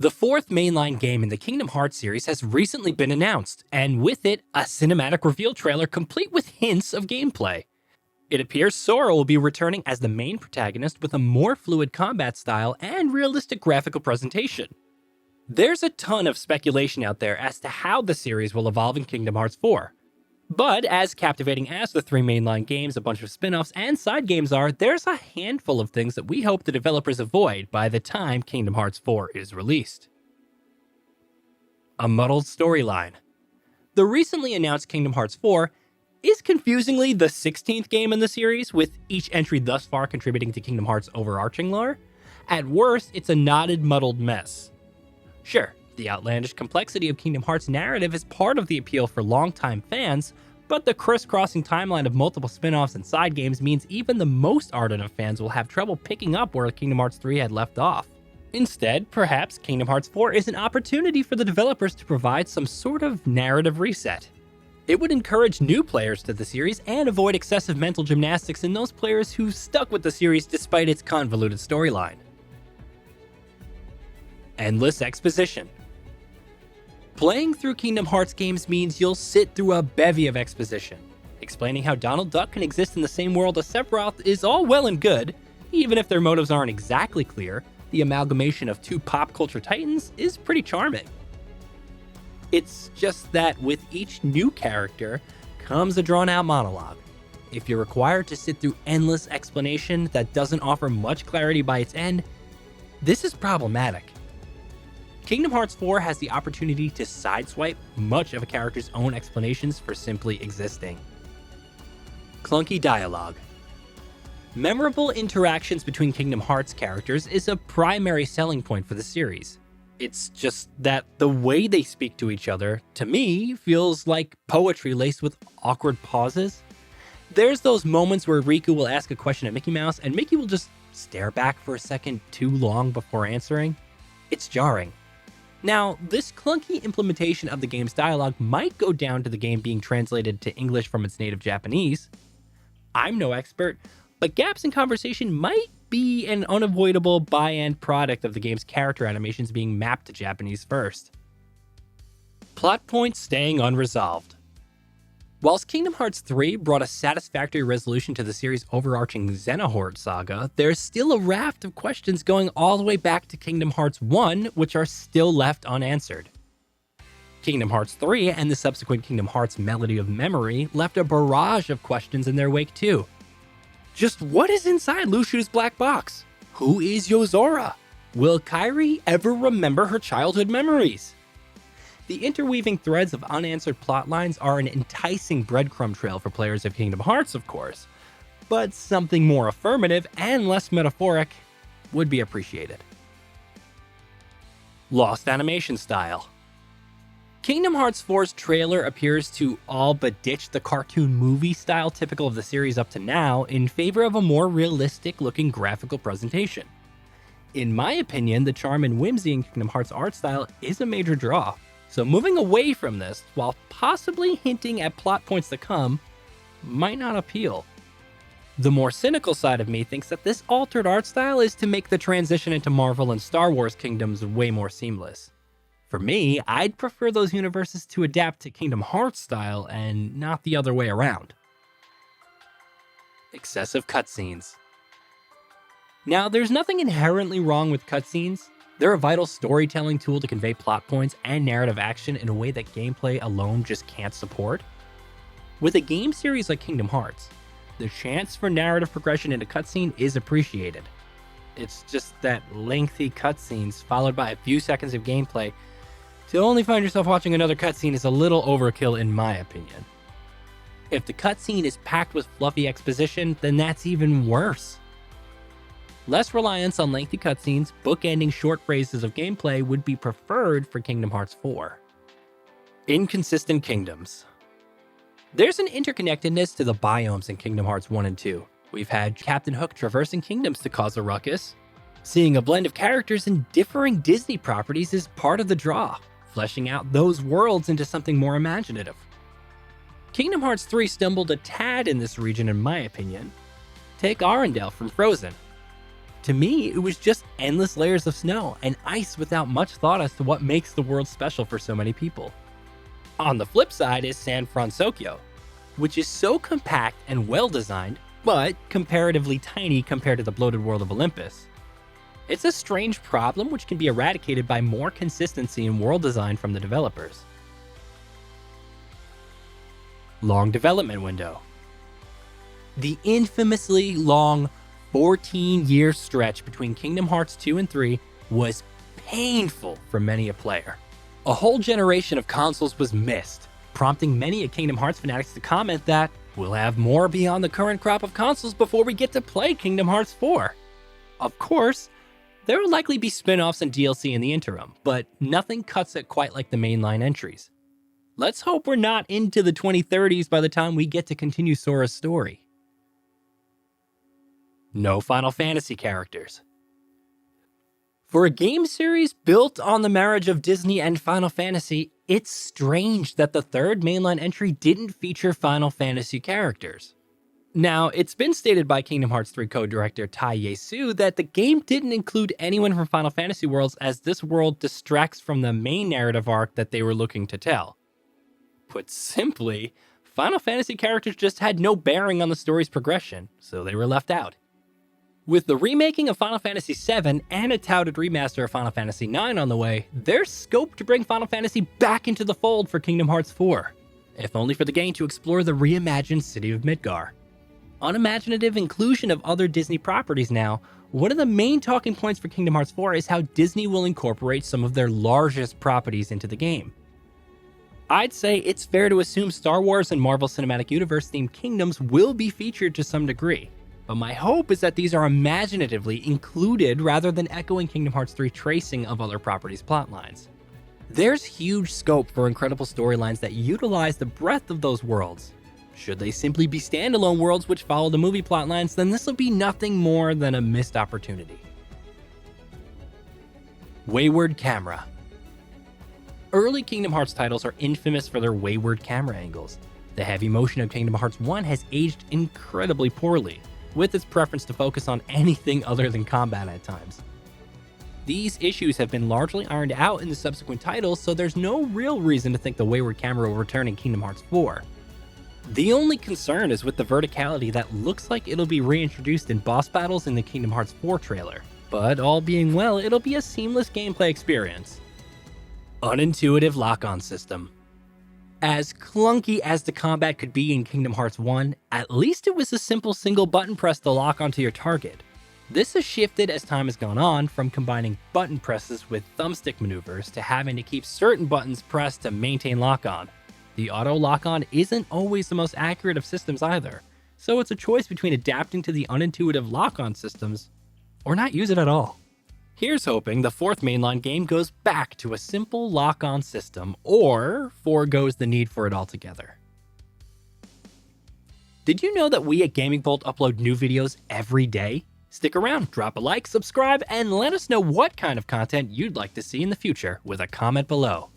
The fourth mainline game in the Kingdom Hearts series has recently been announced, and with it, a cinematic reveal trailer complete with hints of gameplay. It appears Sora will be returning as the main protagonist with a more fluid combat style and realistic graphical presentation. There's a ton of speculation out there as to how the series will evolve in Kingdom Hearts 4. But as captivating as the three mainline games, a bunch of spin-offs, and side games are, there's a handful of things that we hope the developers avoid by the time Kingdom Hearts 4 is released. A muddled storyline. The recently announced Kingdom Hearts 4 is confusingly the 16th game in the series, with each entry thus far contributing to Kingdom Hearts' overarching lore. At worst, it's a knotted, muddled mess. Sure, the outlandish complexity of Kingdom Hearts' narrative is part of the appeal for longtime fans, but the crisscrossing timeline of multiple spin-offs and side games means even the most ardent of fans will have trouble picking up where Kingdom Hearts 3 had left off. Instead, perhaps Kingdom Hearts 4 is an opportunity for the developers to provide some sort of narrative reset. It would encourage new players to the series and avoid excessive mental gymnastics in those players who stuck with the series despite its convoluted storyline. Endless exposition. Playing through Kingdom Hearts games means you'll sit through a bevy of exposition. Explaining how Donald Duck can exist in the same world as Sephiroth is all well and good. Even if their motives aren't exactly clear, the amalgamation of two pop culture titans is pretty charming. It's just that with each new character comes a drawn-out monologue. If you're required to sit through endless explanation that doesn't offer much clarity by its end, this is problematic. Kingdom Hearts 4 has the opportunity to sideswipe much of a character's own explanations for simply existing. Clunky dialogue. Memorable interactions between Kingdom Hearts characters is a primary selling point for the series. It's just that the way they speak to each other, to me, feels like poetry laced with awkward pauses. There's those moments where Riku will ask a question at Mickey Mouse and Mickey will just stare back for a second too long before answering. It's jarring. Now, this clunky implementation of the game's dialogue might go down to the game being translated to English from its native Japanese. I'm no expert, but gaps in conversation might be an unavoidable by-end product of the game's character animations being mapped to Japanese first. Plot points staying unresolved. Whilst Kingdom Hearts 3 brought a satisfactory resolution to the series' overarching Xenohort saga, there's still a raft of questions going all the way back to Kingdom Hearts 1, which are still left unanswered. Kingdom Hearts 3 and the subsequent Kingdom Hearts Melody of Memory left a barrage of questions in their wake too. Just what is inside Lucia's black box? Who is Yozora? Will Kairi ever remember her childhood memories? The interweaving threads of unanswered plotlines are an enticing breadcrumb trail for players of Kingdom Hearts, of course, but something more affirmative and less metaphoric would be appreciated. Lost animation style. Kingdom Hearts 4's trailer appears to all but ditch the cartoon movie style typical of the series up to now in favor of a more realistic looking graphical presentation. In my opinion, the charm and whimsy in Kingdom Hearts art style is a major draw. So moving away from this, while possibly hinting at plot points to come, might not appeal. The more cynical side of me thinks that this altered art style is to make the transition into Marvel and Star Wars kingdoms way more seamless. For me, I'd prefer those universes to adapt to Kingdom Hearts style and not the other way around. Excessive cutscenes. Now, there's nothing inherently wrong with cutscenes. They're a vital storytelling tool to convey plot points and narrative action in a way that gameplay alone just can't support. With a game series like Kingdom Hearts, the chance for narrative progression in a cutscene is appreciated. It's just that lengthy cutscenes followed by a few seconds of gameplay to only find yourself watching another cutscene is a little overkill in my opinion. If the cutscene is packed with fluffy exposition, then that's even worse. Less reliance on lengthy cutscenes, bookending short phrases of gameplay would be preferred for Kingdom Hearts 4. Inconsistent kingdoms. There's an interconnectedness to the biomes in Kingdom Hearts 1 and 2. We've had Captain Hook traversing kingdoms to cause a ruckus. Seeing a blend of characters in differing Disney properties is part of the draw, fleshing out those worlds into something more imaginative. Kingdom Hearts 3 stumbled a tad in this region in my opinion. Take Arendelle from Frozen. To me, it was just endless layers of snow and ice without much thought as to what makes the world special for so many people. On the flip side is San Francisco, which is so compact and well designed, but comparatively tiny compared to the bloated world of Olympus. It's a strange problem which can be eradicated by more consistency in world design from the developers. Long development window. The infamously long 14-year stretch between Kingdom Hearts 2 and 3 was painful for many a player. A whole generation of consoles was missed, prompting many a Kingdom Hearts fanatics to comment that we'll have more beyond the current crop of consoles before we get to play Kingdom Hearts 4. Of course, there will likely be spin-offs and DLC in the interim, but nothing cuts it quite like the mainline entries. Let's hope we're not into the 2030s by the time we get to continue Sora's story. No Final Fantasy characters. For a game series built on the marriage of Disney and Final Fantasy, it's strange that the third mainline entry didn't feature Final Fantasy characters. Now, it's been stated by Kingdom Hearts 3 co-director Tai Yasu that the game didn't include anyone from Final Fantasy worlds as this world distracts from the main narrative arc that they were looking to tell. Put simply, Final Fantasy characters just had no bearing on the story's progression, so they were left out. With the remaking of Final Fantasy VII and a touted remaster of Final Fantasy IX on the way, there's scope to bring Final Fantasy back into the fold for Kingdom Hearts 4, if only for the game to explore the reimagined city of Midgar. Unimaginative inclusion of other Disney properties now, one of the main talking points for Kingdom Hearts 4 is how Disney will incorporate some of their largest properties into the game. I'd say it's fair to assume Star Wars and Marvel Cinematic Universe themed kingdoms will be featured to some degree, but my hope is that these are imaginatively included rather than echoing Kingdom Hearts 3 tracing of other properties' plotlines. There's huge scope for incredible storylines that utilize the breadth of those worlds. Should they simply be standalone worlds which follow the movie plotlines, then this will be nothing more than a missed opportunity. Wayward Camera. Early Kingdom Hearts titles are infamous for their wayward camera angles. The heavy motion of Kingdom Hearts 1 has aged incredibly poorly, with its preference to focus on anything other than combat at times. These issues have been largely ironed out in the subsequent titles, so there's no real reason to think the wayward camera will return in Kingdom Hearts 4. The only concern is with the verticality that looks like it'll be reintroduced in boss battles in the Kingdom Hearts 4 trailer, but all being well, it'll be a seamless gameplay experience. Unintuitive Lock On system. As clunky as the combat could be in Kingdom Hearts 1, at least it was a simple single button press to lock onto your target. This has shifted as time has gone on, from combining button presses with thumbstick maneuvers to having to keep certain buttons pressed to maintain lock-on. The auto lock-on isn't always the most accurate of systems either, so it's a choice between adapting to the unintuitive lock-on systems or not use it at all. Here's hoping the fourth mainline game goes back to a simple lock-on system or forgoes the need for it altogether. Did you know that we at GamingBolt upload new videos every day? Stick around, drop a like, subscribe, and let us know what kind of content you'd like to see in the future with a comment below.